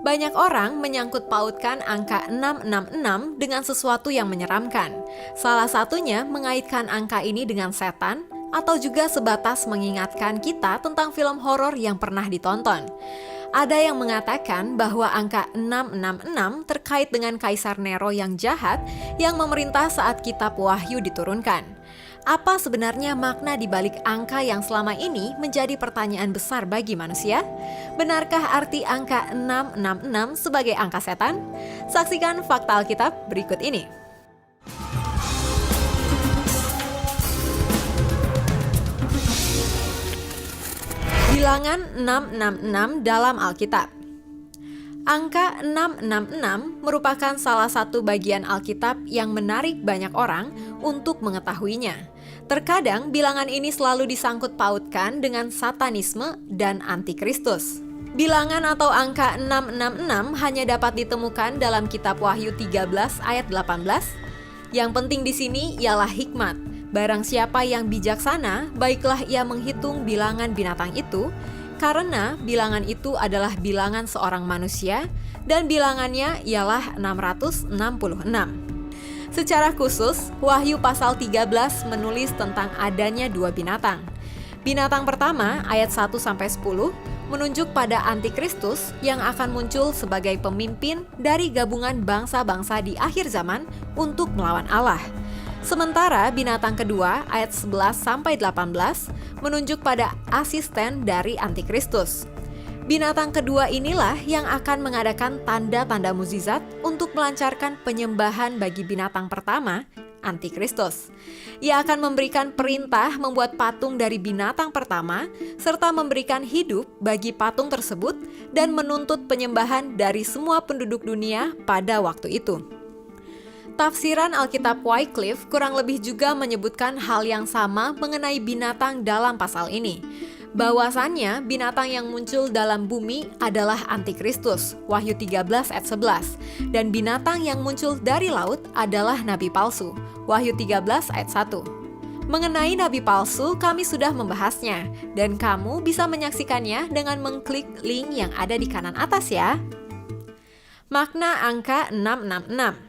Banyak orang menyangkut pautkan angka 666 dengan sesuatu yang menyeramkan. Salah satunya mengaitkan angka ini dengan setan, atau juga sebatas mengingatkan kita tentang film horor yang pernah ditonton. Ada yang mengatakan bahwa angka 666 terkait dengan Kaisar Nero yang jahat yang memerintah saat kitab Wahyu diturunkan. Apa sebenarnya makna di balik angka yang selama ini menjadi pertanyaan besar bagi manusia? Benarkah arti angka 666 sebagai angka setan? Saksikan fakta Alkitab berikut ini. Bilangan 666 dalam Alkitab. Angka 666 merupakan salah satu bagian Alkitab yang menarik banyak orang untuk mengetahuinya. Terkadang bilangan ini selalu disangkut pautkan dengan satanisme dan antikristus. Bilangan atau angka 666 hanya dapat ditemukan dalam kitab Wahyu 13 ayat 18. Yang penting di sini ialah hikmat. Barang siapa yang bijaksana, baiklah ia menghitung bilangan binatang itu, karena bilangan itu adalah bilangan seorang manusia, dan bilangannya ialah 666. Secara khusus, Wahyu pasal 13 menulis tentang adanya dua binatang. Binatang pertama, ayat 1-10, menunjuk pada antikristus yang akan muncul sebagai pemimpin dari gabungan bangsa-bangsa di akhir zaman untuk melawan Allah. Sementara binatang kedua, ayat 11-18, menunjuk pada asisten dari antikristus. Binatang kedua inilah yang akan mengadakan tanda-tanda mukjizat untuk melancarkan penyembahan bagi binatang pertama, antikristus. Ia akan memberikan perintah membuat patung dari binatang pertama, serta memberikan hidup bagi patung tersebut dan menuntut penyembahan dari semua penduduk dunia pada waktu itu. Tafsiran Alkitab Wycliffe kurang lebih juga menyebutkan hal yang sama mengenai binatang dalam pasal ini. Bahwasannya binatang yang muncul dalam bumi adalah antikristus, Wahyu 13 ayat 11, dan binatang yang muncul dari laut adalah nabi palsu, Wahyu 13 ayat 1. Mengenai nabi palsu, kami sudah membahasnya, dan kamu bisa menyaksikannya dengan mengklik link yang ada di kanan atas ya. Makna angka 666.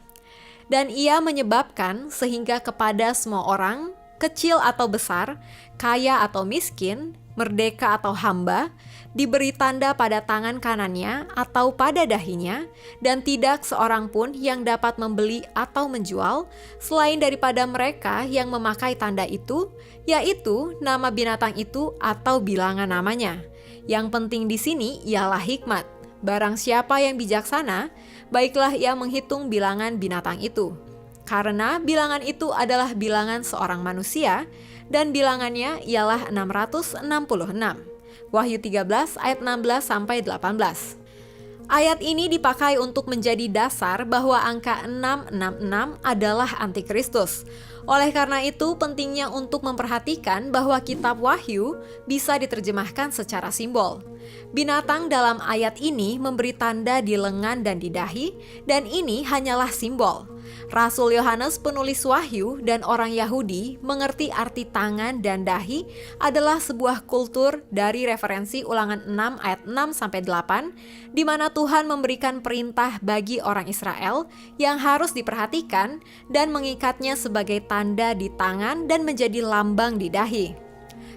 Dan ia menyebabkan sehingga kepada semua orang, kecil atau besar, kaya atau miskin, merdeka atau hamba, diberi tanda pada tangan kanannya atau pada dahinya, dan tidak seorang pun yang dapat membeli atau menjual, selain daripada mereka yang memakai tanda itu, yaitu nama binatang itu atau bilangan namanya. Yang penting di sini ialah hikmat. Barang siapa yang bijaksana, baiklah ia menghitung bilangan binatang itu. Karena bilangan itu adalah bilangan seorang manusia, dan bilangannya ialah 666. Wahyu 13 ayat 16-18. Ayat ini dipakai untuk menjadi dasar bahwa angka 666 adalah antikristus. Oleh karena itu, pentingnya untuk memperhatikan bahwa kitab Wahyu bisa diterjemahkan secara simbol. Binatang dalam ayat ini memberi tanda di lengan dan di dahi, dan ini hanyalah simbol. Rasul Yohanes penulis Wahyu dan orang Yahudi mengerti arti tangan dan dahi adalah sebuah kultur dari referensi Ulangan 6 ayat 6-8, di mana Tuhan memberikan perintah bagi orang Israel yang harus diperhatikan dan mengikatnya sebagai tanda di tangan dan menjadi lambang di dahi.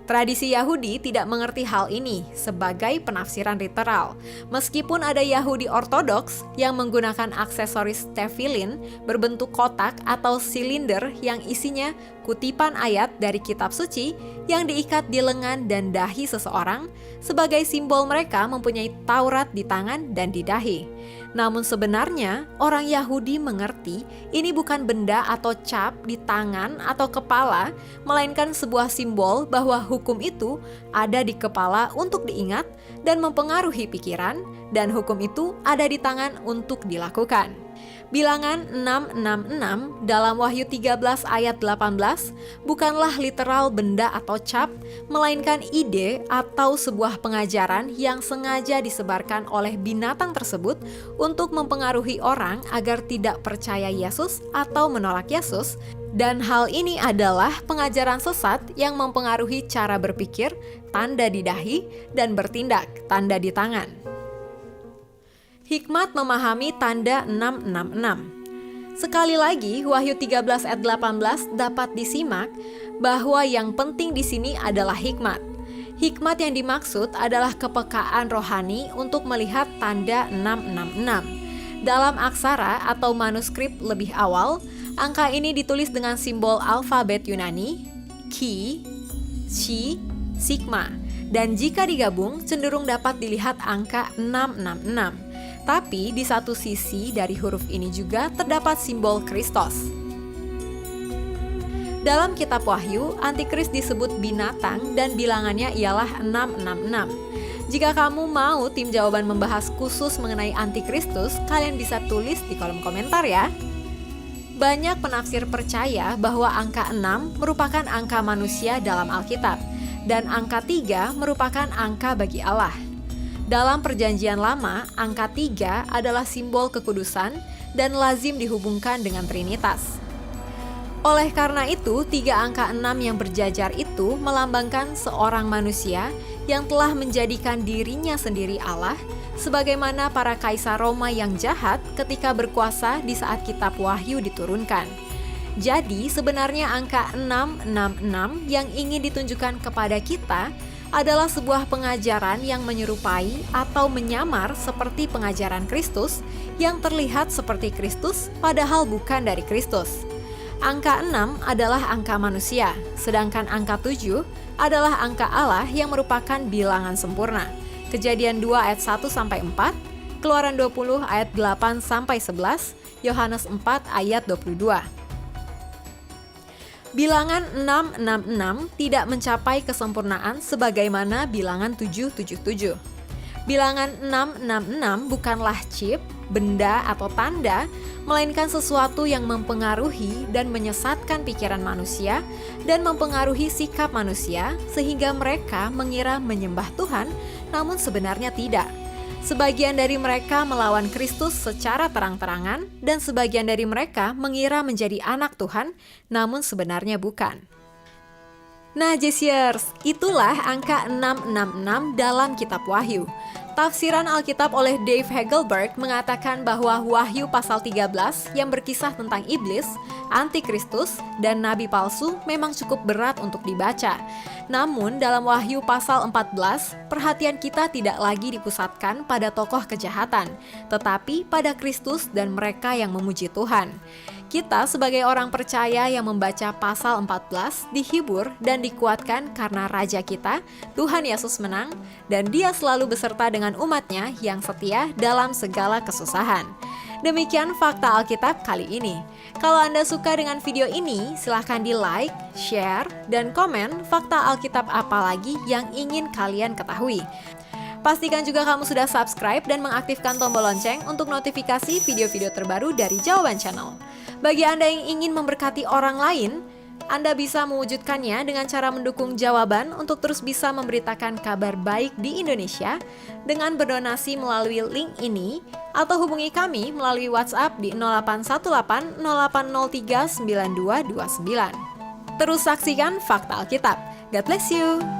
Tradisi Yahudi tidak mengerti hal ini sebagai penafsiran literal. Meskipun ada Yahudi ortodoks yang menggunakan aksesoris tefillin berbentuk kotak atau silinder yang isinya kutipan ayat dari kitab suci yang diikat di lengan dan dahi seseorang, sebagai simbol mereka mempunyai Taurat di tangan dan di dahi. Namun sebenarnya orang Yahudi mengerti ini bukan benda atau cap di tangan atau kepala, melainkan sebuah simbol bahwa hukum itu ada di kepala untuk diingat dan mempengaruhi pikiran, dan hukum itu ada di tangan untuk dilakukan. Bilangan 666 dalam Wahyu 13 ayat 18 bukanlah literal benda atau cap, melainkan ide atau sebuah pengajaran yang sengaja disebarkan oleh binatang tersebut untuk mempengaruhi orang agar tidak percaya Yesus atau menolak Yesus, dan hal ini adalah pengajaran sesat yang mempengaruhi cara berpikir, tanda di dahi, dan bertindak, tanda di tangan. Hikmat memahami tanda 666. Sekali lagi, Wahyu 13 ayat 18 dapat disimak bahwa yang penting di sini adalah hikmat. Hikmat yang dimaksud adalah kepekaan rohani untuk melihat tanda 666. Dalam aksara atau manuskrip lebih awal, angka ini ditulis dengan simbol alfabet Yunani, Chi, Chi, Sigma, dan jika digabung cenderung dapat dilihat angka 666. Tapi di satu sisi dari huruf ini juga terdapat simbol Kristos. Dalam kitab Wahyu, Antikris disebut binatang dan bilangannya ialah 666. Jika kamu mau tim jawaban membahas khusus mengenai Antikristus, kalian bisa tulis di kolom komentar ya. Banyak penafsir percaya bahwa angka 6 merupakan angka manusia dalam Alkitab, dan angka 3 merupakan angka bagi Allah. Dalam Perjanjian Lama, angka 3 adalah simbol kekudusan dan lazim dihubungkan dengan Trinitas. Oleh karena itu, 3 angka 6 yang berjajar itu melambangkan seorang manusia yang telah menjadikan dirinya sendiri Allah, sebagaimana para kaisar Roma yang jahat ketika berkuasa di saat kitab Wahyu diturunkan. Jadi, sebenarnya angka 666 yang ingin ditunjukkan kepada kita adalah sebuah pengajaran yang menyerupai atau menyamar seperti pengajaran Kristus yang terlihat seperti Kristus padahal bukan dari Kristus. Angka 6 adalah angka manusia, sedangkan angka 7 adalah angka Allah yang merupakan bilangan sempurna. Kejadian 2 ayat 1-4, Keluaran 20 ayat 8-11, Yohanes 4 ayat 22. Bilangan 666 tidak mencapai kesempurnaan sebagaimana bilangan 777. Bilangan 666 bukanlah chip, benda atau tanda, melainkan sesuatu yang mempengaruhi dan menyesatkan pikiran manusia dan mempengaruhi sikap manusia sehingga mereka mengira menyembah Tuhan, namun sebenarnya tidak. Sebagian dari mereka melawan Kristus secara terang-terangan dan sebagian dari mereka mengira menjadi anak Tuhan, namun sebenarnya bukan. Nah, Jesiers, itulah angka 666 dalam kitab Wahyu. Tafsiran Alkitab oleh Dave Hagelberg mengatakan bahwa Wahyu pasal 13 yang berkisah tentang iblis, antikristus, dan nabi palsu memang cukup berat untuk dibaca. Namun dalam Wahyu pasal 14, perhatian kita tidak lagi dipusatkan pada tokoh kejahatan, tetapi pada Kristus dan mereka yang memuji Tuhan. Kita sebagai orang percaya yang membaca pasal 14 dihibur dan dikuatkan karena Raja kita, Tuhan Yesus menang, dan Dia selalu beserta dengan umatnya yang setia dalam segala kesusahan. Demikian fakta Alkitab kali ini. Kalau Anda suka dengan video ini, silahkan di-like, share, dan komen fakta Alkitab apa lagi yang ingin kalian ketahui. Pastikan juga kamu sudah subscribe dan mengaktifkan tombol lonceng untuk notifikasi video-video terbaru dari Jawaban Channel. Bagi Anda yang ingin memberkati orang lain, Anda bisa mewujudkannya dengan cara mendukung Jawaban untuk terus bisa memberitakan kabar baik di Indonesia dengan berdonasi melalui link ini atau hubungi kami melalui WhatsApp di 0818 0803 9229. Terus saksikan Fakta Alkitab. God bless you!